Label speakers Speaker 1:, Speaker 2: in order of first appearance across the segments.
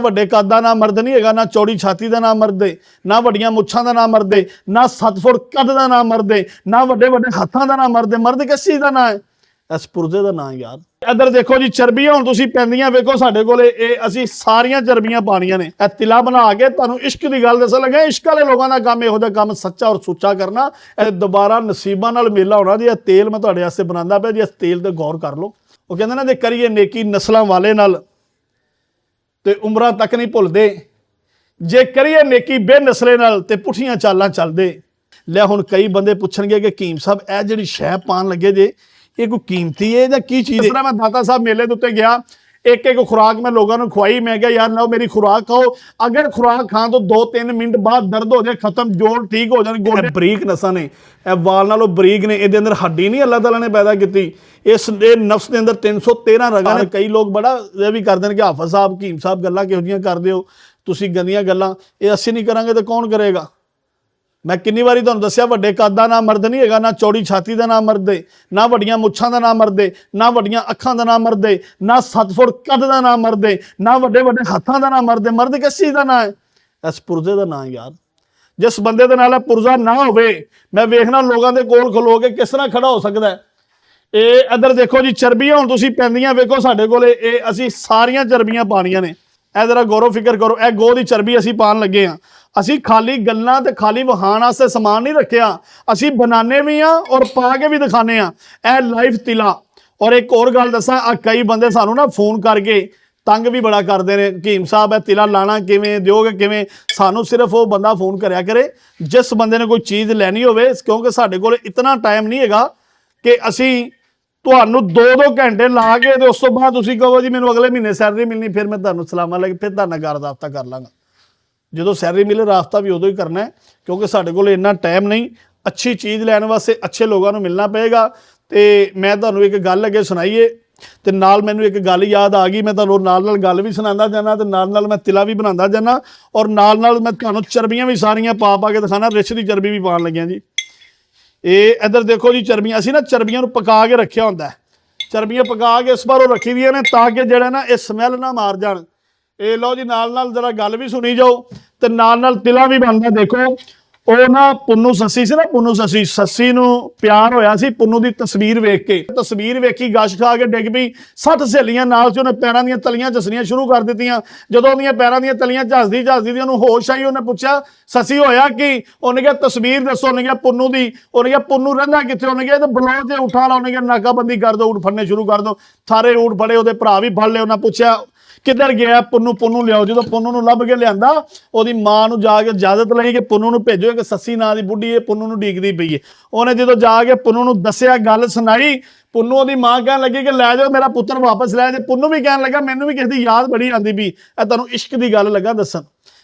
Speaker 1: ਵੱਡੇ ਕੱਦ ਦਾ ਨਾ ਮਰਦ ਨਹੀਂ ਹੈਗਾ, ਨਾ ਚੌੜੀ ਛਾਤੀ ਦਾ ਨਾ ਮਰਦੇ, ਨਾ ਵੱਡੀਆਂ ਮੁੱਛਾਂ ਦਾ ਨਾ ਮਰਦੇ, ਨਾ 7 ਫੁੱਟ ਕੱਦ ਦਾ ਨਾ ਮਰਦੇ, ਨਾ ਵੱਡੇ ਵੱਡੇ ਹੱਥਾਂ ਦਾ ਨਾ ਮਰਦੇ। ਮਰਦ ਕਿਸ ਚੀਜ਼ ਦਾ ਨਾਂ ਹੈ? ਇਸ ਪੁਰਜ਼ੇ ਦਾ ਨਾਂ ਯਾਰ। ਇੱਧਰ ਦੇਖੋ ਜੀ ਚਰਬੀਆਂ ਹੁਣ ਤੁਸੀਂ ਪੈਂਦੀਆਂ ਵੇਖੋ ਸਾਡੇ ਕੋਲੇ, ਇਹ ਅਸੀਂ ਸਾਰੀਆਂ ਚਰਬੀਆਂ ਪਾਣੀਆਂ ਨੇ। ਇਹ ਤਿਲਾ ਬਣਾ ਕੇ ਤੁਹਾਨੂੰ ਇਸ਼ਕ ਦੀ ਗੱਲ ਦੱਸਣ ਲੱਗਾ। ਇਸ਼ਕ ਵਾਲੇ ਲੋਕਾਂ ਦਾ ਕੰਮ ਇਹੋ ਜਿਹਾ ਕੰਮ ਸੱਚਾ ਔਰ ਸੁੱਚਾ ਕਰਨਾ। ਇਹ ਦੁਬਾਰਾ ਨਸੀਬਾਂ ਨਾਲ ਮੇਲਾ ਹੋਣਾ ਜੀ। ਇਹ ਤੇਲ ਮੈਂ ਤੁਹਾਡੇ ਵਾਸਤੇ ਬਣਾਉਂਦਾ ਪਿਆ ਜੀ, ਇਸ ਤੇਲ ਤੇ ਗੌਰ ਕਰ ਲਓ। ਉਹ ਕਹਿੰਦੇ ਨਾ ਜੇ ਕਰੀਏ ਨੇਕੀ ਨਸਲਾਂ ਵਾਲੇ ਨਾਲ ਤੇ ਉਮਰਾਂ ਤੱਕ ਨਹੀਂ ਭੁੱਲਦੇ, ਜੇ ਕਰੀਏ ਨੇਕੀ ਬੇਨਸਲੇ ਨਾਲ ਤੇ ਪੁੱਠੀਆਂ ਚਾਲਾਂ ਚੱਲਦੇ। ਲੈ ਹੁਣ ਕਈ ਬੰਦੇ ਪੁੱਛਣਗੇ ਕਿ ਹਕੀਮ ਸਾਹਿਬ ਇਹ ਜਿਹੜੀ ਸ਼ੈ ਪਾਣ ਲੱਗੇ ਜੇ ਇਹ ਕੋਈ ਕੀਮਤੀ ਹੈ ਜਾਂ ਕੀ ਚੀਜ਼ ਹੈ? ਇਸ ਤਰ੍ਹਾਂ ਮੈਂ ਦਾਤਾ ਸਾਹਿਬ ਮੇਲੇ ਦੇ ਉੱਤੇ ਗਿਆ, ਇੱਕ ਇੱਕ ਖੁਰਾਕ ਮੈਂ ਲੋਕਾਂ ਨੂੰ ਖਵਾਈ। ਮੈਂ ਕਿਹਾ ਯਾਰ ਲਓ ਮੇਰੀ ਖੁਰਾਕ ਖਾਓ, ਅਗਰ ਖੁਰਾਕ ਖਾਣ ਤੋਂ 2-3 ਮਿੰਟ ਬਾਅਦ ਦਰਦ ਹੋ ਜਾਏ, ਖਤਮ, ਜੋੜ ਠੀਕ ਹੋ ਜਾਣ। ਗੋਡੇ ਬਰੀਕ ਨਸਾਂ ਨੇ, ਇਹ ਵਾਲ ਨਾਲੋਂ ਬਰੀਕ ਨੇ, ਇਹਦੇ ਅੰਦਰ ਹੱਡੀ ਨਹੀਂ ਅੱਲਾਹ ਤਾਲਾ ਨੇ ਪੈਦਾ ਕੀਤੀ। ਇਸ ਦੇ ਨਫਸ ਦੇ ਅੰਦਰ 313 ਰਗਾਂ ਨੇ। ਕਈ ਲੋਕ ਬੜਾ ਇਹ ਵੀ ਕਰਦੇ ਨੇ ਕਿ ਹਾਫਿਜ਼ ਸਾਹਿਬ ਹਕੀਮ ਸਾਹਿਬ ਗੱਲਾਂ ਕਿਹੋ ਜਿਹੀਆਂ ਕਰਦੇ ਹੋ ਤੁਸੀਂ, ਗੰਦੀਆਂ ਗੱਲਾਂ। ਇਹ ਅਸੀਂ ਨਹੀਂ ਕਰਾਂਗੇ ਤਾਂ ਕੌਣ ਕਰੇਗਾ? ਮੈਂ ਕਿੰਨੀ ਵਾਰੀ ਤੁਹਾਨੂੰ ਦੱਸਿਆ, ਵੱਡੇ ਕੱਦ ਦਾ ਨਾ ਮਰਦ ਨਹੀਂ ਹੈਗਾ, ਨਾ ਚੌੜੀ ਛਾਤੀ ਦਾ ਨਾ ਮਰਦੇ, ਨਾ ਵੱਡੀਆਂ ਮੁੱਛਾਂ ਦਾ ਨਾ ਮਰਦੇ, ਨਾ ਵੱਡੀਆਂ ਅੱਖਾਂ ਦਾ ਨਾ ਮਰਦੇ, ਨਾ 7 ਫੁੱਟ ਕੱਦ ਦਾ ਨਾ ਮਰਦੇ, ਨਾ ਵੱਡੇ ਵੱਡੇ ਹੱਥਾਂ ਦਾ ਨਾ ਮਰਦੇ। ਮਰਦ ਕਿਸ ਚੀਜ਼ ਦਾ ਨਾਂ ਹੈ? ਇਸ ਪੁਰਜ਼ੇ ਦਾ ਨਾਂ ਯਾਰ। ਜਿਸ ਬੰਦੇ ਦੇ ਨਾਲ ਪੁਰਜ਼ਾ ਨਾ ਹੋਵੇ, ਮੈਂ ਵੇਖਣਾ ਲੋਕਾਂ ਦੇ ਕੋਲ ਖਲੋ ਕੇ ਕਿਸ ਤਰ੍ਹਾਂ ਖੜਾ ਹੋ ਸਕਦਾ। ਇਹ ਇੱਧਰ ਦੇਖੋ ਜੀ ਚਰਬੀਆਂ ਹੁਣ ਤੁਸੀਂ ਪੈਂਦੀਆਂ ਵੇਖੋ ਸਾਡੇ ਕੋਲੇ, ਇਹ ਅਸੀਂ ਸਾਰੀਆਂ ਚਰਬੀਆਂ ਪਾਣੀਆਂ ਨੇ। ਇਹ ਜ਼ਰਾ ਗੌਰੋ ਫਿਕਰ ਕਰੋ। ਇਹ ਗੋਹ ਦੀ ਚਰਬੀ ਅਸੀਂ ਪਾਣ ਲੱਗੇ ਹਾਂ। ਅਸੀਂ ਖਾਲੀ ਗੱਲਾਂ ਤੇ ਖਾਲੀ ਵਹਾਣ ਵਾਸਤੇ ਸਮਾਨ ਨਹੀਂ ਰੱਖਿਆ, ਅਸੀਂ ਬਣਾਉਂਦੇ ਵੀ ਹਾਂ ਔਰ ਪਾ ਕੇ ਵੀ ਦਿਖਾਉਂਦੇ ਹਾਂ। ਇਹ ਲਾਈਫ ਤਿਲਾ। ਔਰ ਇੱਕ ਹੋਰ ਗੱਲ ਦੱਸਾਂ, ਕਈ ਬੰਦੇ ਸਾਨੂੰ ਨਾ ਫੋਨ ਕਰਕੇ ਤੰਗ ਵੀ ਬੜਾ ਕਰਦੇ ਨੇ, ਹਕੀਮ ਸਾਹਿਬ ਇਹ ਤਿਲਾ ਲਾਣਾ ਕਿਵੇਂ ਦਿਓਗੇ, ਕਿਵੇਂ? ਸਾਨੂੰ ਸਿਰਫ ਉਹ ਬੰਦਾ ਫੋਨ ਕਰਿਆ ਕਰੇ ਜਿਸ ਬੰਦੇ ਨੇ ਕੋਈ ਚੀਜ਼ ਲੈਣੀ ਹੋਵੇ, ਕਿਉਂਕਿ ਸਾਡੇ ਕੋਲ ਇਤਨਾ ਟਾਈਮ ਨਹੀਂ ਹੈਗਾ ਕਿ ਅਸੀਂ ਤੁਹਾਨੂੰ 2-2 ਘੰਟੇ ਲਾ ਕੇ ਤੇ ਉਸ ਤੋਂ ਬਾਅਦ ਤੁਸੀਂ ਕਹੋ ਜੀ ਮੈਨੂੰ ਅਗਲੇ ਮਹੀਨੇ ਸੈਲਰੀ ਮਿਲਣੀ, ਫਿਰ ਮੈਂ ਤੁਹਾਨੂੰ ਸਲਾਮਾਂ ਲੈ ਕੇ ਫਿਰ ਤੁਹਾਡੇ ਨਾਲ ਗੱਲ ਰਾਬਤਾ ਕਰ ਲਾਂਗਾ। ਜਦੋਂ ਸੈਲਰੀ ਮਿਲੇ ਰਾਬਤਾ ਵੀ ਉਦੋਂ ਹੀ ਕਰਨਾ ਹੈ, ਕਿਉਂਕਿ ਸਾਡੇ ਕੋਲ ਇੰਨਾ ਟਾਈਮ ਨਹੀਂ। ਅੱਛੀ ਚੀਜ਼ ਲੈਣ ਵਾਸਤੇ ਅੱਛੇ ਲੋਕਾਂ ਨੂੰ ਮਿਲਣਾ ਪਏਗਾ। ਤੇ ਮੈਂ ਤੁਹਾਨੂੰ ਇੱਕ ਗੱਲ ਅੱਗੇ ਸੁਣਾਈਏ ਤੇ ਨਾਲ ਮੈਨੂੰ ਇੱਕ ਗੱਲ ਯਾਦ ਆ ਗਈ, ਮੈਂ ਤੁਹਾਨੂੰ ਨਾਲ ਗੱਲ ਵੀ ਸੁਣਾਉਂਦਾ ਜਾਣਾ ਤੇ ਨਾਲ ਮੈਂ ਤਿਲਾ ਵੀ ਬਣਾਉਂਦਾ ਜਾਣਾ, ਔਰ ਨਾਲ ਮੈਂ ਤੁਹਾਨੂੰ ਚਰਬੀਆਂ ਵੀ ਸਾਰੀਆਂ ਪਾ ਕੇ ਦਿਖਾਣਾ। ਰਿਛ ਦੀ ਚਰਬੀ ਵੀ ਪਾਉਣ ਲੱਗਿਆ ਜੀ। ਇਹ ਇੱਧਰ ਦੇਖੋ ਜੀ ਚਰਬੀਆਂ, ਅਸੀਂ ਨਾ ਚਰਬੀਆਂ ਨੂੰ ਪਕਾ ਕੇ ਰੱਖਿਆ ਹੁੰਦਾ। ਚਰਬੀਆਂ ਪਕਾ ਕੇ ਇਸ ਵਾਰ ਉਹ ਰੱਖੀ ਦੀਆਂ ਨੇ ਤਾਂ ਕਿ ਜਿਹੜਾ ਨਾ ਇਹ ਸਮੈਲ ਨਾ ਮਾਰ ਜਾਣ। ਇਹ ਲਓ ਜੀ ਨਾਲ ਜਰਾ ਗੱਲ ਵੀ ਸੁਣੀ ਜਾਓ ਤੇ ਨਾਲ ਤਿਲਾ ਵੀ ਬਣਦਾ। ਦੇਖੋ ਉਹ ਨਾ ਪੁੰਨੂ ਸੱਸੀ ਸੀ ਨਾ, ਪੁੰਨੂ ਸੱਸੀ ਨੂੰ ਪਿਆਰ ਹੋਇਆ ਸੀ ਪੁੰਨੂ ਦੀ ਤਸਵੀਰ ਵੇਖ ਕੇ। ਤਸਵੀਰ ਵੇਖੀ, ਗਸ਼ ਖਾ ਕੇ ਡਿੱਗ ਪਈ। 60 ਸਹੇਲੀਆਂ ਨਾਲ ਸੀ, ਉਹਨੇ ਪੈਰਾਂ ਦੀਆਂ ਤਲੀਆਂ ਝੱਸਣੀਆਂ ਸ਼ੁਰੂ ਕਰ ਦਿੱਤੀਆਂ। ਜਦੋਂ ਉਹਦੀਆਂ ਪੈਰਾਂ ਦੀਆਂ ਤਲੀਆਂ ਝੱਸਦੀ ਉਹਨੂੰ ਹੋਸ਼ ਆਈ। ਉਹਨੇ ਪੁੱਛਿਆ ਸੱਸੀ ਹੋਇਆ ਕੀ? ਉਹਨੇ ਕਿਹਾ ਤਸਵੀਰ ਦੱਸੋ। ਉਹਨੇ ਕਿਹਾ ਪੁੰਨੂ ਦੀ। ਉਹਨੇ ਕਿਹਾ ਪੁੰਨੂ ਰਹਿੰਦਾ ਕਿੱਥੇ? ਉਹਨੇ ਕਿਹਾ ਤੇ ਬਲੌ ਤੇ ਉਠਾ ਲਾ। ਉਹਨੇ ਕਿਹਾ ਨਾਕਾਬੰਦੀ ਕਰ ਦੋ, ਊਠ ਫੜਨੇ ਸ਼ੁਰੂ ਕਰ ਦੋ। ਸਾਰੇ ਊਠ ਫੜੇ, ਉਹਦੇ ਭਰਾ ਵੀ ਫੜ ਲਏ। ਉਹਨਾਂ ਪੁੱਛਿਆ ਕਿੱਧਰ ਗਿਆ? ਪੁੰਨੂ ਲਿਆਓ। ਜਦੋਂ ਪੁੰਨੂ ਨੂੰ ਲੱਭ ਕੇ ਲਿਆਂਦਾ, ਉਹਦੀ ਮਾਂ ਨੂੰ ਜਾ ਕੇ ਇਜਾਜ਼ਤ ਲਈ ਕਿ ਪੁੰਨੂ ਨੂੰ ਭੇਜੋ, ਕਿ ਸੱਸੀ ਨਾਂ ਦੀ ਬੁੱਢੀ ਇਹ ਪੁੰਨੂ ਨੂੰ ਡੀਕਦੀ ਪਈ ਹੈ। ਉਹਨੇ ਜਦੋਂ ਜਾ ਕੇ ਪੁੰਨੂ ਨੂੰ ਦੱਸਿਆ, ਗੱਲ ਸੁਣਾਈ, ਪੁੰਨੂ ਉਹਦੀ ਮਾਂ ਕਹਿਣ ਲੱਗੀ ਕਿ ਲੈ ਜਾਓ ਮੇਰਾ ਪੁੱਤਰ ਵਾਪਸ ਲੈ ਜਾ। ਪੁੰਨੂ ਵੀ ਕਹਿਣ ਲੱਗਾ ਮੈਨੂੰ ਵੀ ਕਿਸੇ ਦੀ ਯਾਦ ਬੜੀ ਆਉਂਦੀ ਪਈ। ਇਹ ਤੁਹਾਨੂੰ ਇਸ਼ਕ ਦੀ ਗੱਲ ਲੱਗਾ ਦੱਸਣ।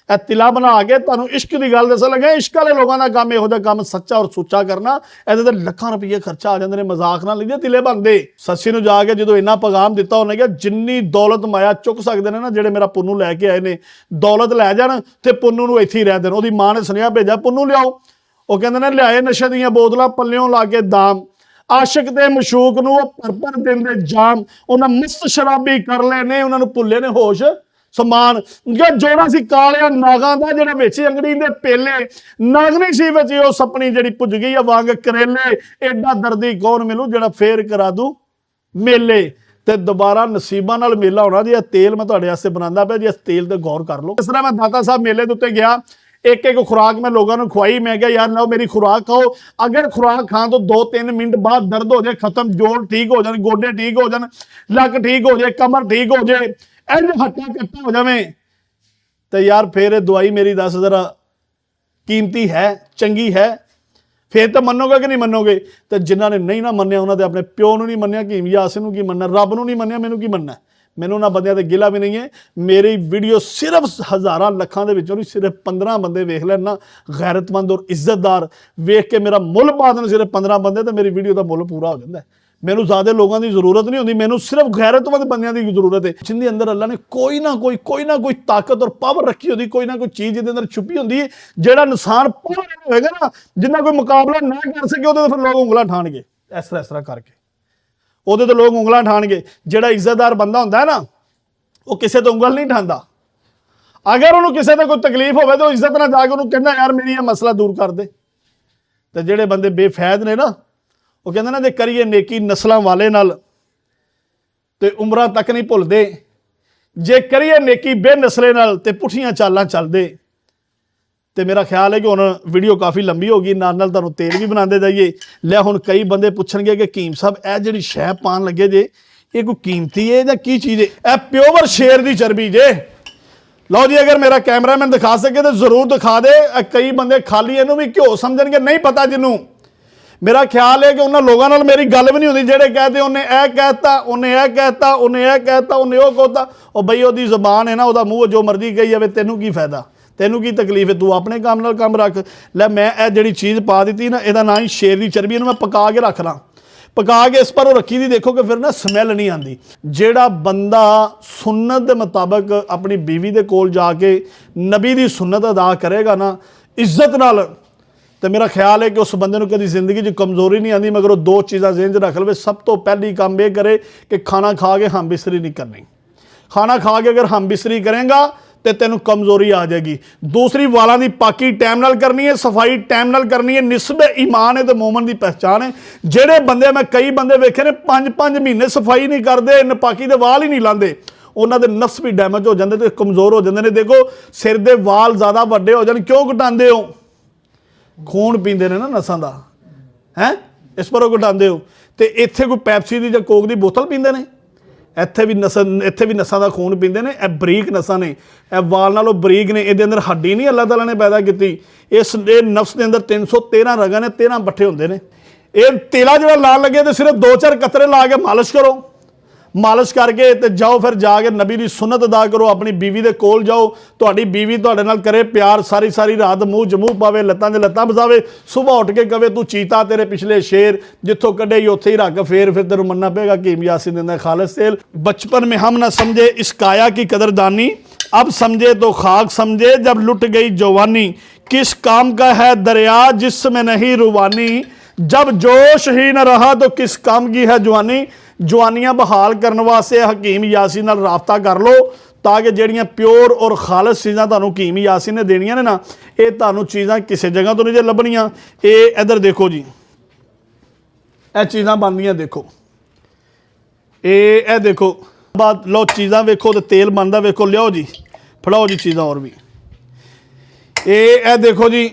Speaker 1: ਇਹ ਤਿਲਾ ਬਣਾ ਕੇ ਤੁਹਾਨੂੰ ਇਸ਼ਕ ਦੀ ਗੱਲ ਦੱਸਣ ਲੱਗਾ। ਇਸ਼ਕ ਵਾਲੇ ਲੋਕਾਂ ਦਾ ਕੰਮ ਇਹੋ ਜਿਹਾ ਕੰਮ ਸੱਚਾ ਔਰ ਸੁੱਚਾ ਕਰਨਾ। ਇਹਦੇ ਤੇ ਲੱਖਾਂ ਰੁਪਏ ਖਰਚਾ ਆ ਜਾਂਦੇ ਨੇ, ਮਜ਼ਾਕ ਨਾਲ ਲੈਂਦੇ ਤਿਲੇ ਬਣਦੇ। ਸੱਸੀ ਨੂੰ ਜਾ ਕੇ ਜਦੋਂ ਇੰਨਾ ਪੈਗਾਮ ਦਿੱਤਾ, ਉਹਨੇ ਕਿਹਾ ਜਿੰਨੀ ਦੌਲਤ ਮਾਇਆ ਚੁੱਕ ਸਕਦੇ ਨੇ ਨਾ ਜਿਹੜੇ ਮੇਰਾ ਪੁੰਨੂ ਲੈ ਕੇ ਆਏ ਨੇ, ਦੌਲਤ ਲੈ ਜਾਣ ਤੇ ਪੁੰਨੂ ਨੂੰ ਇੱਥੇ ਹੀ ਰਹਿ ਦੇਣ। ਉਹਦੀ ਮਾਂ ਨੇ ਸੁਨੇਹਾ ਭੇਜਿਆ ਪੁੰਨੂ ਲਿਆਓ। ਉਹ ਕਹਿੰਦੇ ਨੇ ਲਿਆਏ ਨਸ਼ੇ ਦੀਆਂ ਬੋਤਲਾਂ, ਪੱਲਿਓਂ ਲਾ ਕੇ ਦਾਮ। ਆਸ਼ਿਕ ਤੇ ਮਸ਼ੂਕ ਨੂੰ ਉਹ ਭਰ ਦਿੰਦੇ ਜਾਮ। ਉਹਨਾਂ ਮਸਤ ਸ਼ਰਾਬੀ ਕਰ ਲਏ ਨੇ, ਉਹਨਾਂ ਨੂੰ ਭੁੱਲੇ ਨੇ ਹੋਸ਼ ਸਮਾਨ। ਜੋੜਾ ਸੀ ਕਾਲਿਆ ਨਾਗਾਂ ਦਾ, ਜਿਹੜਾ ਵਿੱਚ ਅੰਗੜੀ ਦੇ ਪੇਲੇ ਨਾਗਣੀ ਸੀ ਵਿੱਚ ਉਹ ਸਪਣੀ ਜਿਹੜੀ ਪੁੱਜ ਗਈ ਆ ਵਾਂਗ ਕਰੇਲੇ। ਐਡਾ ਦਰਦੀ ਕੌਣ ਮਿਲੂ ਜਿਹੜਾ ਫੇਰ ਕਰਾ ਦੂ ਮੇਲੇ। ਤੇ ਦੁਬਾਰਾ ਨਸੀਬਾਂ ਨਾਲ ਮੇਲਾ ਹੋਣਾ ਜੀ। ਇਹ ਤੇਲ ਮੈਂ ਤੁਹਾਡੇ ਵਾਸਤੇ ਬਣਾਉਂਦਾ ਪਿਆ ਜੀ, ਇਸ ਤੇਲ ਤੇ ਗੌਰ ਕਰ ਲਓ। ਇਸ ਤਰ੍ਹਾਂ ਮੈਂ ਦਾਤਾ ਸਾਹਿਬ ਮੇਲੇ ਦੇ ਉੱਤੇ ਗਿਆ, ਇੱਕ ਖੁਰਾਕ ਮੈਂ ਲੋਕਾਂ ਨੂੰ ਖਵਾਈ। ਮੈਂ ਕਿਹਾ ਯਾਰ ਲਓ ਮੇਰੀ ਖੁਰਾਕ ਖਾਓ, ਅਗਰ ਖੁਰਾਕ ਖਾਣ ਤੋਂ 2-3 ਮਿੰਟ ਬਾਅਦ ਦਰਦ ਹੋ ਜਾਏ, ਖਤਮ, ਜੋੜ ਠੀਕ ਹੋ ਜਾਣ, ਗੋਡੇ ਠੀਕ ਹੋ ਜਾਣ, ਲੱਕ ਠੀਕ ਹੋ ਜਾਏ, ਕਮਰ ਠੀਕ ਹੋ ਜਾਏ, ਇੰਝ ਹੱਟਾ ਕੱਟਾ ਹੋ ਜਾਵੇ ਤੇ ਯਾਰ ਫਿਰ ਇਹ ਦਵਾਈ ਮੇਰੀ ਦੱਸ ਜ਼ਰਾ ਕੀਮਤੀ ਹੈ, ਚੰਗੀ ਹੈ? ਫਿਰ ਤਾਂ ਮੰਨੋਗੇ ਕਿ ਨਹੀਂ ਮੰਨੋਗੇ? ਤੇ ਜਿਨ੍ਹਾਂ ਨੇ ਨਹੀਂ ਨਾ ਮੰਨਿਆ, ਉਹਨਾਂ ਦੇ ਆਪਣੇ ਪਿਓ ਨੂੰ ਨਹੀਂ ਮੰਨਿਆ, ਹਕੀਮ ਯਾਸਿਨ ਨੂੰ ਕੀ ਮੰਨਣਾ, ਰੱਬ ਨੂੰ ਨਹੀਂ ਮੰਨਿਆ, ਮੈਨੂੰ ਕੀ ਮੰਨਣਾ? ਮੈਨੂੰ ਉਹਨਾਂ ਬੰਦਿਆਂ ਤੇ ਗਿਲਾ ਵੀ ਨਹੀਂ ਹੈ। ਮੇਰੀ ਵੀਡੀਓ ਸਿਰਫ ਹਜ਼ਾਰਾਂ ਲੱਖਾਂ ਦੇ ਵਿੱਚੋਂ ਨਹੀਂ, ਸਿਰਫ 15 ਬੰਦੇ ਵੇਖ ਲੈਣ ਨਾ, ਗੈਰਤਮੰਦ ਔਰ ਇੱਜ਼ਤਦਾਰ ਵੇਖ ਕੇ ਮੇਰਾ ਮੁੱਲ ਪਾ ਦੇਣ ਸਿਰਫ 15 ਬੰਦੇ, ਤੇ ਮੇਰੀ ਵੀਡੀਓ ਦਾ ਮੁੱਲ ਪੂਰਾ ਹੋ ਜਾਂਦਾ। ਮੈਨੂੰ ਜ਼ਿਆਦਾ ਲੋਕਾਂ ਦੀ ਜ਼ਰੂਰਤ ਨਹੀਂ ਹੁੰਦੀ, ਮੈਨੂੰ ਸਿਰਫ ਗੈਰਤਮੰਦ ਬੰਦਿਆਂ ਦੀ ਜ਼ਰੂਰਤ ਹੈ, ਜਿੰਦੇ ਅੰਦਰ ਅੱਲਾ ਨੇ ਕੋਈ ਨਾ ਕੋਈ ਤਾਕਤ ਔਰ ਪਾਵਰ ਰੱਖੀ ਹੁੰਦੀ, ਕੋਈ ਨਾ ਕੋਈ ਚੀਜ਼ ਜਿਹਦੇ ਅੰਦਰ ਛੁਪੀ ਹੁੰਦੀ ਹੈ। ਜਿਹੜਾ ਇਨਸਾਨ ਪਾਵਰ ਹੋਏਗਾ ਨਾ, ਜਿੰਨਾ ਕੋਈ ਮੁਕਾਬਲਾ ਨਾ ਕਰ ਸਕੇ, ਉਹਦੇ ਫਿਰ ਲੋਕ ਉਂਗਲਾਂ ਠਾਣਗੇ ਇਸ ਤਰ੍ਹਾਂ ਕਰਕੇ। ਉਹਦੇ ਤੇ ਲੋਕ ਉਂਗਲਾਂ ਠਾਣਗੇ। ਜਿਹੜਾ ਇੱਜ਼ਤਦਾਰ ਬੰਦਾ ਹੁੰਦਾ ਹੈ ਨਾ, ਉਹ ਕਿਸੇ ਤੋਂ ਉਂਗਲ ਨਹੀਂ ਠਾਂਦਾ। अगर उन्होंने किसी से कोई तकलीफ हो तो इज्जत ना जाके उन्होंने कहना यार मेरी यह मसला दूर कर दे। तो जेडे बंदे बेफैद ने ना वो कहते ना जे करिए नेकी नस्लों वाले नाल ते उम्रां तक नहीं भुलदे, जे करिए नेकी बेनसले नाल ते पुठियां चालां चलदे। तो मेरा ख्याल है कि हुण वीडियो काफ़ी लंबी होगी, नाल नाल तुहानूं तेल भी बनाते जाइए। लिया हुण कई बंदे पुछणगे कि कीम साहब यह जिहड़ी शै पान लगे जे ये कोई कीमती है या की चीज़ है? यह प्योर शेर की चर्बी जे। लो जी अगर मेरा कैमरामैन दिखा सके तो जरूर दिखा दे। कई बंदे खाली इनू भी घ्यो समझणगे, नहीं पता जिन्हों। मेरा ख्याल है कि उन्होंने लोगों नाल मेरी गल भी नहीं होती जेडे कहते उन्हें यह कहता, उन्हें यह कहता, उन्हें यह कहता, उन्हें वह कहता। और बई वो जबान है ना, वह मूँह जो मर्जी कही जाए, तेनों की फायदा, तेनों की तकलीफ है, तू अपने काम नाल काम रख। लै मैं यह जी चीज़ पा दी ना, यदा ना ही शेर की चर्बी, मैं पका के रख ला, पका के इस पर रखी दी, देखो कि फिर ना स्मैल नहीं आती। जेड़ा बंदा सुन्नत के मुताबिक अपनी बीवी के कोल जाके नबी की सुन्नत अदा करेगा ना इज्जत नाल, तो मेरा ख्याल है कि उस बंदे को कभी जिंदगी च कमजोरी नहीं आती। मगर वो दो चीज़ां ज़हन च रख लवे। सब तो पहली काम यह करे कि खाना खा के हम बिस्तरी नहीं करनी। खाना खा के अगर हम बिस्तरी करेंगा तो तेन कमजोरी आ जाएगी। दूसरी वालों की पाकी टाइम नाल करनी है, सफाई टाइम नाल करनी है। निस्बे ईमान है तो मोमन की पहचान है। जेडे बंदे मैं कई बंदे वेखे ने 5-5 महीने सफाई नहीं करते, नपाकी के वाल ही नहीं लाते, उन्होंने नफ्स भी डैमेज हो जाते तो कमजोर हो जाते हैं। देखो सिर के वाल ज़्यादा वड्डे हो जाए, क्यों घटाते हो? खून पींदे ने ना नसां दा, है इस पर घटाते हो। तो इत्थे कोई पैप्सी की या कोक की बोतल पींदे ने, इत्थे भी नसां दा खून पींदे ने। यह बरीक नसां ने, यह वाल नालों बरीक ने, ये अंदर हड्डी नहीं अल्लाह ताला ने पैदा की। इस नफ्स के अंदर 313 रगां ने, 13 बट्ठे होंदे ने। ये तेला जो लाल लगे तो सिर्फ 2-4 कतरे ला के मालिश करो, मालिश करके तो जाओ फिर जाके नबी की सुन्नत अदा करो। अपनी बीवी के कोल जाओ, तुहाडी बीवी तुहाडे नाल करे प्यार, सारी सारी रात मूँह च मूँह पावे, लत्तां ते लत्तां बसावे, सुबह उठ के कवे तू चीता तेरे पिछले शेर, जिथों कड्डे ही उत्थे ही रख, फिर तेनों मनना पेगा कीम यासीन दिंदा खालिस तेल। बचपन में हम ना समझे इस काया की कदरदानी, अब समझे तो खाक समझे जब लुट गई जवानी। किस काम का है दरिया जिसमें नहीं रुवानी, जब जोश ही न रहा तो किस काम की है जवानी। जवानियां बहाल करने वास्ते हकीम यासीन नाल राबता कर लो, ताकि ਜਿਹੜੀਆਂ प्योर और खालिस चीज़ां ਤੁਹਾਨੂੰ हकीम यासीन ने देनियां ने ना, ये ਤੁਹਾਨੂੰ चीज़ां किसी जगह तो नहीं जे लभणियां। ये इधर देखो जी, ਇਹ चीज़ां बनदियां देखो, ये देखो बात लो चीज़ां वेखो तो तेल बनता वेखो, लियाओ जी फड़ाओ जी चीज़ां और भी। ये देखो जी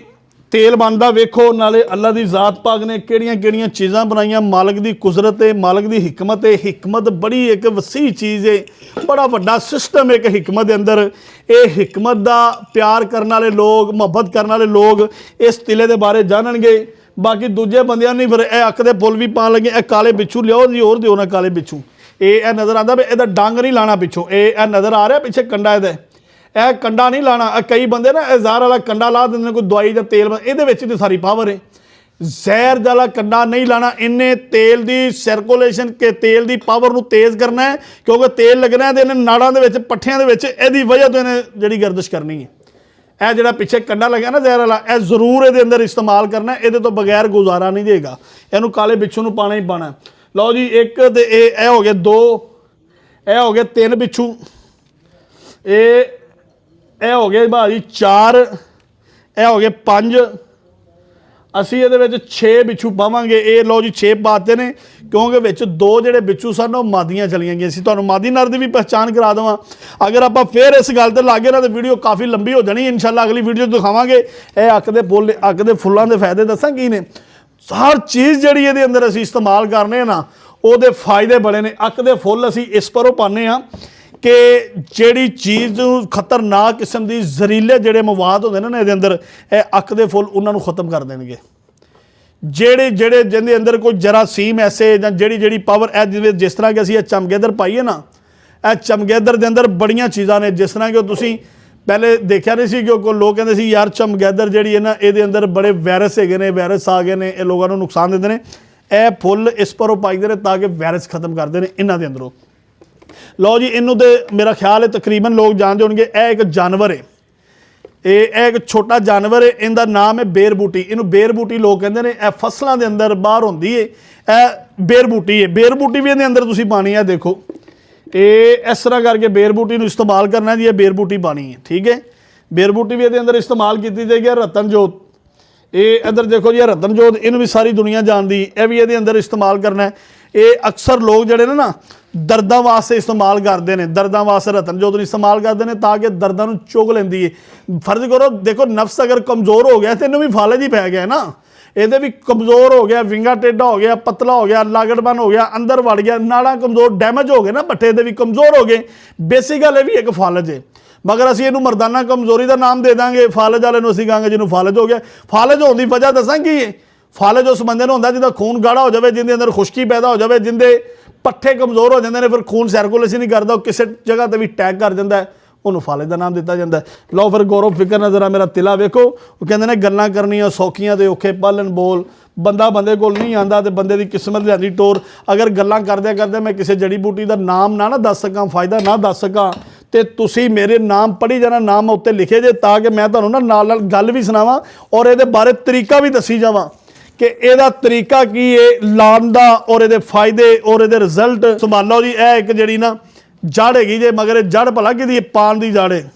Speaker 1: तेल बनता वेखो, नाले अल्लाह की जात पाक ने किहड़ियां चीज़ां बनाईयां। मालिक की कुदरत है, मालिक की हिकमत है। हिकमत बड़ी एक वसी चीज़ है, बड़ा वड्डा सिस्टम एक हिकमत के अंदर। ये हिकमत का प्यार करने वाले लोग, मुहब्बत करने वाले लोग इस तिले के बारे जानणगे। बाकी दूजे बंदियां नहीं, फिर यह अक दे फुल भी पान लगे। यह काले बिच्छू लियाओ जी, होर दिओ ना काले बिच्छू। ये नज़र आता भी इहदा डंग नहीं लाना पिछों, ये नज़र आ रहा पिछे कंडा इहदा, यह कंडा नहीं लाना। कई बंदे ना ज़हर वाला कंडा ला देंगे, कोई दवाई या तेल, ये तो सारी पावर है। जहर वाला कंडा नहीं लाना, इन्हें तेल की सर्कुलेशन के तेल की पावर को तेज़ करना है, क्योंकि तेल लगना है तो इन्हें नाड़ों के पट्ठियां यदी वजह तो इन्हें जी गर्दिश करनी है। यह जो पिछे कंडा लगे ना जहर वाला, यह जरूर ये अंदर इस्तेमाल करना है, ये तो बगैर गुजारा नहीं देगा। इनू काले बिच्छू पाना ही पाना। लो जी एक तो यह हो गए 2, यह हो गए 3 बिच्छू, ये हो गए भाजी 4, यह हो गए 5, असी ये 6 बिच्छू पावांगे। ये लो जी 6 पाते ने, क्योंकि विच 2 जोड़े बिच्छू सन वो मादियां चलियां गई। असीं तुहानूं मादी नर दी भी पहचान करा देवां। अगर आप फिर इस गल ते लागे ना तो वीडियो काफ़ी लंबी हो जानी। इंशाअल्लाह अगली वीडियो दिखावांगे। ये अक दे फुल, अक दे फुल्लां दे फायदे दसां की ने। हर चीज़ जिहड़ी इहदे अंदर असीं इस्तेमाल करने ना, ਉਹਦੇ फायदे बड़े ने। अक दे फुल असीं इस परों पाने आ कि जिहड़ी चीज़ खतरनाक किस्म की जहरीले जिहड़े मवाद होंदे ने इहदे अंदर, अक दे फुल उन्हां नूं खत्म कर देणगे। जेड़े जेड़े जिहदे अंदर कोई जरासीम ऐसे जां जिहड़ी जिहड़ी पावर जिस तरह कि असीं चमगेदड़ पाईए ना, चमगेदड़ दे अंदर बड़ियां चीज़ां ने। जिस तरह कि तुसीं पहले देखा नहीं सी कि लोग कहते सी यार चमगैदड़ जिहड़ी है ना, ये अंदर बड़े वायरस है ने, वायरस आ गए ने, ये लोगों को नुकसान देते हैं। यह फुल इस परों पाईदे ने ताकि वायरस खत्म करते हैं इन्हों के अंदरों। लो जी इनू तो मेरा ख्याल है तकरीबन लोग जानते होंगे। यह एक जानवर है, ये एक छोटा जानवर है, इनका नाम है बेर बूटी। इनू बेर बूटी लोग कहते हैं। यह फसलों के अंदर बाहर होंदी है, यह बेर बूटी है। बेर बूटी भी इहदे अंदर तुसीं पानी है, देखो ਇਹ ਇਸ ਤਰ੍ਹਾਂ ਕਰਕੇ ਬੇਰ ਬੂਟੀ ਨੂੰ ਇਸਤੇਮਾਲ ਕਰਨਾ ਜੀ। ਇਹ ਬੇਰ ਬੂਟੀ ਪਾਣੀ ਹੈ, ਠੀਕ ਹੈ। ਬੇਰ ਬੂਟੀ ਵੀ ਇਹਦੇ ਅੰਦਰ ਇਸਤੇਮਾਲ ਕੀਤੀ ਜਾਏਗੀ। ਰਤਨ ਜੋਤ, ਇਹ ਇੱਧਰ ਦੇਖੋ ਜੀ, ਰਤਨ ਜੋਤ, ਇਹਨੂੰ ਵੀ ਸਾਰੀ ਦੁਨੀਆ ਜਾਣਦੀ, ਇਹ ਵੀ ਇਹਦੇ ਅੰਦਰ ਇਸਤੇਮਾਲ ਕਰਨਾ ਹੈ। ਇਹ ਅਕਸਰ ਲੋਕ ਜਿਹੜੇ ਨੇ ਨਾ ਦਰਦਾਂ ਵਾਸਤੇ ਇਸਤੇਮਾਲ ਕਰਦੇ ਨੇ, ਦਰਦਾਂ ਵਾਸਤੇ ਰਤਨ ਜੋਤ ਨੂੰ ਇਸਤੇਮਾਲ ਕਰਦੇ ਨੇ ਤਾਂ ਕਿ ਦਰਦਾਂ ਨੂੰ ਚੁੱਕ ਲੈਂਦੀ ਹੈ। ਫਰਜ਼ ਕਰੋ ਦੇਖੋ ਨਫਸ ਅਗਰ ਕਮਜ਼ੋਰ ਹੋ ਗਿਆ ਤੇ ਇਹਨੂੰ ਵੀ ਫਾਲਜ ਹੀ ਪੈ ਗਿਆ ਨਾ, ਇਹਦੇ ਵੀ ਕਮਜ਼ੋਰ ਹੋ ਗਿਆ, ਵਿੰਗਾ ਟੇਢਾ ਹੋ ਗਿਆ, ਪਤਲਾ ਹੋ ਗਿਆ, ਲਾਗੜਬਨ ਹੋ ਗਿਆ, ਅੰਦਰ ਵੜ ਗਿਆ, ਨਾੜਾਂ ਕਮਜ਼ੋਰ ਡੈਮੇਜ ਹੋ ਗਏ ਨਾ, ਪੱਠੇ ਦੇ ਵੀ ਕਮਜ਼ੋਰ ਹੋ ਗਏ। ਬੇਸਿਕ ਗੱਲ ਇਹ ਵੀ ਇੱਕ ਫਾਲਜ ਹੈ, ਮਗਰ ਅਸੀਂ ਇਹਨੂੰ ਮਰਦਾਨਾ ਕਮਜ਼ੋਰੀ ਦਾ ਨਾਮ ਦੇ ਦਾਂਗੇ। ਫਾਲਜ ਵਾਲੇ ਨੂੰ ਅਸੀਂ ਕਹਾਂਗੇ ਜਿਹਨੂੰ ਫਾਲਜ ਹੋ ਗਿਆ। ਫਾਲਜ ਹੋਣ ਦੀ ਵਜ੍ਹਾ ਦੱਸਾਂ ਕੀ ਹੈ? ਫਾਲਜ ਉਸ ਬੰਦੇ ਨੂੰ ਹੁੰਦਾ ਜਿਹਦਾ ਖੂਨ ਗਾੜਾ ਹੋ ਜਾਵੇ, ਜਿਹਦੇ ਅੰਦਰ ਖੁਸ਼ਕੀ ਪੈਦਾ ਹੋ ਜਾਵੇ, ਜਿਹਦੇ ਪੱਠੇ ਕਮਜ਼ੋਰ ਹੋ ਜਾਂਦੇ ਨੇ, ਫਿਰ ਖੂਨ ਸਰਕੂਲੇਸ਼ਨ ਨਹੀਂ ਕਰਦਾ, ਉਹ ਕਿਸੇ ਜਗ੍ਹਾ ਤੇ ਵੀ ਅਟੈਕ ਕਰ ਜਾਂਦਾ ਹੈ, ਉਹਨੂੰ ਫਾਲਜ ਦਾ ਨਾਮ ਦਿੱਤਾ ਜਾਂਦਾ ਹੈ। ਲਓ ਫਿਰ ਗੌਰਵ ਫਿਕਰ ਨਾਲ ਜ਼ਰਾ ਮੇਰਾ ਤਿਲਾ ਵੇਖੋ। ਉਹ ਕਹਿੰਦੇ ਨੇ ਗੱਲਾਂ ਕਰਨੀਆਂ ਸੌਖੀਆਂ ਤੇ ਔਖੇ ਪਾਲਣ ਬੋਲ। ਬੰਦਾ ਬੰਦੇ ਕੋਲ ਨਹੀਂ ਆਉਂਦਾ ਤੇ ਬੰਦੇ ਦੀ ਕਿਸਮਤ ਲਿਆਂਦੀ ਟੋਰ। ਅਗਰ ਗੱਲਾਂ ਕਰਦਿਆਂ ਕਰਦੇ ਮੈਂ ਕਿਸੇ ਜੜੀ ਬੂਟੀ ਦਾ ਨਾਮ ਨਾ ਦੱਸ ਸਕਾਂ, ਫਾਇਦਾ ਨਾ ਦੱਸ ਸਕਾਂ, ਤੇ ਤੁਸੀਂ ਮੇਰੇ ਨਾਮ ਪੜ੍ਹੀ ਜਾਣਾ, ਨਾਮ ਉੱਤੇ ਲਿਖੇ ਜੇ, ਤਾਂ ਕਿ ਮੈਂ ਤੁਹਾਨੂੰ ਨਾ ਨਾਲ ਨਾਲ ਗੱਲ ਵੀ ਸੁਣਾਵਾਂ ਔਰ ਇਹਦੇ ਬਾਰੇ ਤਰੀਕਾ ਵੀ ਦੱਸੀ ਜਾਵਾਂ ਕਿ ਇਹਦਾ ਤਰੀਕਾ ਕੀ ਹੈ ਲਾਉਣ ਦਾ, ਔਰ ਇਹਦੇ ਫਾਇਦੇ ਔਰ ਇਹਦੇ ਰਿਜ਼ਲਟ। ਸੰਭਾਲੋ ਜੀ, ਇਹ ਇੱਕ ਜਿਹੜੀ ਨਾ ਜੜ ਹੈਗੀ ਜੇ, ਮਗਰ ਇਹ ਜੜ ਭਲਾ ਕਿਹਦੀ ਹੈ? ਪਾਨ ਦੀ ਜੜ ਹੈ।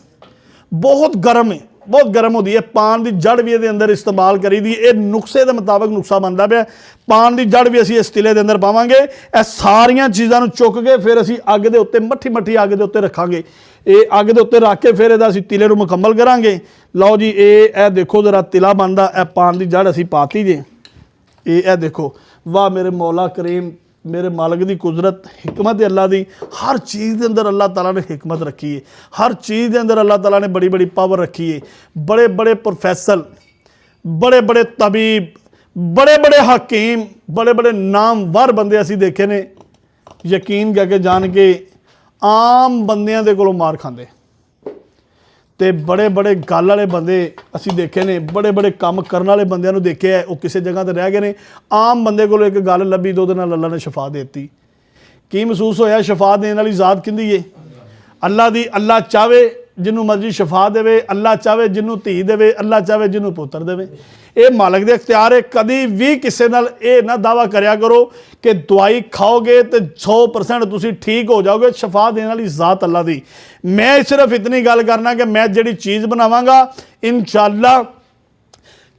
Speaker 1: ਬਹੁਤ ਗਰਮ ਹੈ, ਬਹੁਤ ਗਰਮ ਹੁੰਦੀ ਹੈ। ਪਾਨ ਦੀ ਜੜ ਵੀ ਇਹਦੇ ਅੰਦਰ ਇਸਤੇਮਾਲ ਕਰੀ ਦੀ। ਇਹ ਨੁਕਸੇ ਦੇ ਮੁਤਾਬਕ ਨੁਕਸਾ ਬਣਦਾ ਪਿਆ। ਪਾਨ ਦੀ ਜੜ ਵੀ ਅਸੀਂ ਇਸ ਤਿਲੇ ਦੇ ਅੰਦਰ ਪਾਵਾਂਗੇ। ਇਹ ਸਾਰੀਆਂ ਚੀਜ਼ਾਂ ਨੂੰ ਚੁੱਕ ਕੇ ਫਿਰ ਅਸੀਂ ਅੱਗ ਦੇ ਉੱਤੇ, ਮੱਠੀ ਮੱਠੀ ਅੱਗ ਦੇ ਉੱਤੇ ਰੱਖਾਂਗੇ। ਇਹ ਅੱਗ ਦੇ ਉੱਤੇ ਰੱਖ ਕੇ ਫਿਰ ਇਹਦਾ ਅਸੀਂ ਤਿਲੇ ਨੂੰ ਮੁਕੰਮਲ ਕਰਾਂਗੇ। ਲਓ ਜੀ, ਇਹ ਦੇਖੋ ਜ਼ਰਾ ਤਿਲਾ ਬਣਦਾ। ਇਹ ਪਾਨ ਦੀ ਜੜ ਅਸੀਂ ਪਾਤੀ ਜੇ। ਇਹ ਦੇਖੋ, ਵਾਹ ਮੇਰੇ ਮੌਲਾ ਕਰੀਮ, ਮੇਰੇ ਮਾਲਕ ਦੀ ਕੁਦਰਤ, हिकमत अल्लाह दी। हर चीज़ के अंदर अल्लाह ताला ने हिकमत रखी है, हर चीज़ के अंदर अल्लाह ताला ने बड़ी बड़ी पावर रखी है। बड़े बड़े प्रोफेसर, बड़े बड़े तबीब, बड़े बड़े हकीम, बड़े बड़े नामवर बंदे असी देखे ने यकीन करके जान के आम बंदियां दे कोलों मार खांदे, ते बड़े बड़े गल वाले बंदे असी देखे ने, बड़े बड़े काम करने वाले बंदियां नूं देखे है, वो किसी जगह ते रह गए ने। आम बंदे कोलों एक गल लभी तो उहदे नाल अल्लाह ने शफा देती। की महसूस होया? शफा देने वाली ज़ात किंदी है? अल्लाह दी। अल्लाह चाहे जिन्हों मर्जी शफा देवे, अल्लाह चाहे जिन्हों धी देवे, अल्लाह चाहे जिन्हों पुत्र देवे। ये मालक दे इख्तियार है। कभी भी किसी नाल ये ना दावा करया करो कि दवाई खाओगे तो 100% तुसी ठीक हो जाओगे। शफा देने वाली ज़ात अल्लाह दी। मैं सिर्फ इतनी गल करना कि मैं जिहड़ी चीज़ बनावांगा इंशाअल्लाह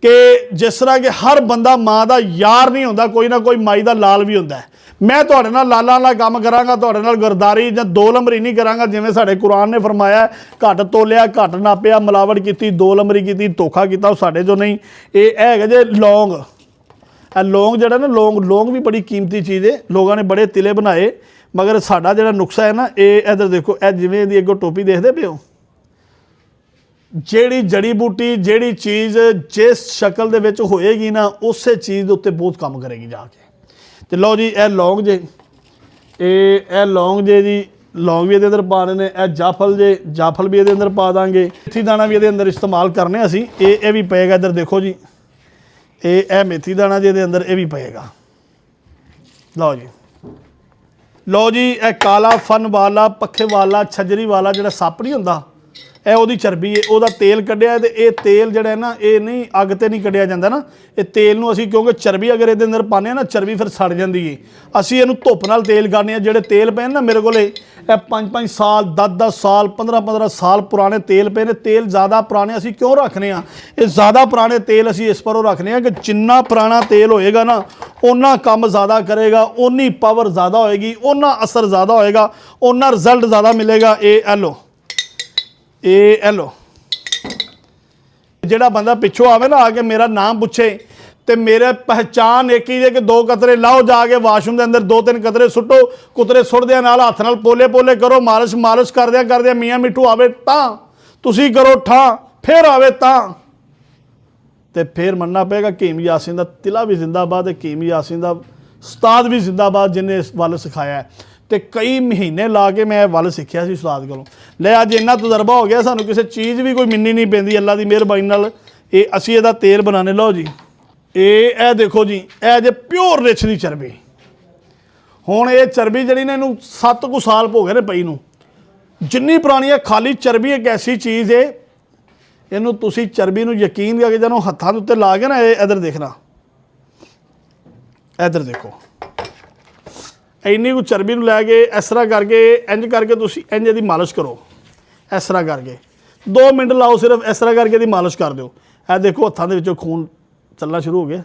Speaker 1: कि जिस तरह कि हर बंदा माँ का यार नहीं होंदा, कोई ना कोई माई का लाल भी होंदा है। मैं तुहाडे नाल लालां वाला काम करांगा, तुहाडे नाल गरदारी जां दो लंबरी नहीं करांगा। जिवें साडे कुरान ने फरमाया घट तोलिया, घट नापिया, मिलावट की, दो लंबरी की, धोखा किया, साडे जो नहीं। ये है जे लौंग। लौंग जिहड़ा ना, लौंग भी बड़ी कीमती चीज़ है। लोगों ने बड़े तिले बनाए, मगर साडा जिहड़ा नुक्सा है ना, ये इधर देखो, ए जिवें दी अगों टोपी देखदे पिओ, ਜਿਹੜੀ जड़ी बूटी, ਜਿਹੜੀ चीज़ जिस शक्ल ਦੇ ਵਿੱਚ ਹੋਏਗੀ ਨਾ, ਉਸੇ चीज़ ਦੇ ਉੱਤੇ ਬਹੁਤ ਕੰਮ ਕਰੇਗੀ ਜਾ ਕੇ। ਤੇ ਲਓ ਜੀ, ਇਹ ਲੌਂਗ ਜੇ, ਇਹ ਲੌਂਗ ਜੇ ਜੀ, ਲੌਂਗ ਵੀ ਇਹਦੇ ਅੰਦਰ ਪਾ ਨੇ। ਇਹ ਜਾਫਲ ਜੇ, ਜਾਫਲ ਵੀ ਇਹਦੇ ਅੰਦਰ ਪਾ ਦਾਂਗੇ। ਮੇਥੀ ਦਾਣਾ ਵੀ ਇਹਦੇ ਅੰਦਰ ਇਸਤੇਮਾਲ ਕਰਨੇ ਅਸੀਂ। ਇਹ ਵੀ ਪਏਗਾ ਇੱਧਰ ਦੇਖੋ ਜੀ, ਇਹ ਮੇਥੀ ਦਾਣਾ ਜਿਹਦੇ ਅੰਦਰ ਇਹ ਵੀ ਪਏਗਾ। ਲਓ ਜੀ, ਲਓ ਜੀ, ਇਹ ਕਾਲਾ ਫਨ ਵਾਲਾ, ਪੱਖੇ ਵਾਲਾ, ਛਜਰੀ ਵਾਲਾ ਜਿਹੜਾ ਸੱਪ ਨਹੀਂ ਹੁੰਦਾ, ਇਹ ਉਹਦੀ ਚਰਬੀ है, ਉਹਦਾ तेल कढ़िया है। तो ये तेल जोड़ा है ना, ये नहीं अग ते नहीं कढ़िया जाता ना, ये तेल नूं असीं क्योंकि चरबी अगर ये अंदर पाने ना, चरबी फिर सड़ जाती है। असीं इहनूं धुप नाल तेल करने आ। जिहड़े तेल पे ना मेरे कोले, 5-5 साल, 10-10 साल, 15-15 साल पुराने तेल पे ने। तेल ज़्यादा पुराने असीं क्यों रखने आ? ये ज़्यादा पुराने तेल असीं इस पर रखने आ कि जिन्ना पुराना तेल होएगा ना, उन्ना काम ज़्यादा करेगा, उन्नी पावर ज़्यादा होएगी, उन्ना असर ज़्यादा होएगा, उन्ना रिजल्ट ज़्यादा मिलेगा। ये लो, ये लो, ਜਿਹੜਾ ਬੰਦਾ ਪਿੱਛੋਂ ਆਵੇ ਨਾ, ਆ ਕੇ ਮੇਰਾ ਨਾਮ ਪੁੱਛੇ ਤੇ ਮੇਰੇ ਪਹਿਚਾਨ ਇੱਕ ਹੀ ਜੇ ਕਿ 2 ਕਤਰੇ ਲਾਓ, ਜਾ ਕੇ ਵਾਸ਼ਰੂਮ ਦੇ ਅੰਦਰ 2-3 ਕਤਰੇ ਸੁੱਟੋ, ਕੁਤਰੇ ਸੁੱਟਦਿਆਂ ਨਾਲ ਹੱਥ ਨਾਲ ਪੋਲੇ ਕਰੋ, ਮਾਲਿਸ਼ ਕਰਦਿਆਂ ਮੀਆਂ ਮਿੱਠੂ ਆਵੇ ਤਾਂ ਤੁਸੀਂ ਕਰੋ ਠਾਂ, ਫਿਰ ਆਵੇ ਤਾਂ, ਤੇ ਫਿਰ ਮੰਨਣਾ ਪਏਗਾ ਹਕੀਮ ਯਾਸੀਨ ਦਾ ਤਿਲਾ ਵੀ ਜ਼ਿੰਦਾਬਾਦ, ਹਕੀਮ ਯਾਸੀਨ ਦਾ ਉਸਤਾਦ ਵੀ ਜ਼ਿੰਦਾਬਾਦ, ਜਿन्हें इस ਵੱਲ ਸਿਖਾਇਆ। तो कई महीने ला के मैं वल सीखिया सी उस्ताद कोलों। ले अज इन्ना तजर्बा हो गया, सानू किसी चीज़ भी कोई मिलनी नहीं पैंदी, अल्लाह की मेहरबानी नाल। ये असीं इहदा तेल बनाने। लो जी, ये देखो जी, ए जे प्योर रिछ दी चरबी। हुण ये चरबी जिहड़ी ने, इहनूं 7 कुछ साल हो गए ने पई नूं। जिन्नी पुरानी है, खाली चरबी एक ऐसी चीज़ है, इहनूं तुसीं चरबी नूं यकीन करके जदों हत्थां दे उत्ते ला के ना, इधर देखना, इधर देखो, ਇੰਨੀ ਕੁ ਚਰਬੀ ਨੂੰ ਲੈ ਕੇ ਇਸ ਤਰ੍ਹਾਂ ਕਰਕੇ ਇੰਜ ਕਰਕੇ ਤੁਸੀਂ ਇੰਜ ਦੀ ਮਾਲਿਸ਼ ਕਰੋ, ਇਸ ਤਰ੍ਹਾਂ ਕਰਕੇ 2 ਮਿੰਟ ਲਾਓ, ਸਿਰਫ ਇਸ ਤਰ੍ਹਾਂ ਕਰਕੇ ਦੀ ਮਾਲਿਸ਼ ਕਰ ਦਿਓ। ਇਹ ਦੇਖੋ ਹੱਥਾਂ ਦੇ ਵਿੱਚੋਂ ਖੂਨ ਚੱਲਣਾ ਸ਼ੁਰੂ ਹੋ ਗਿਆ।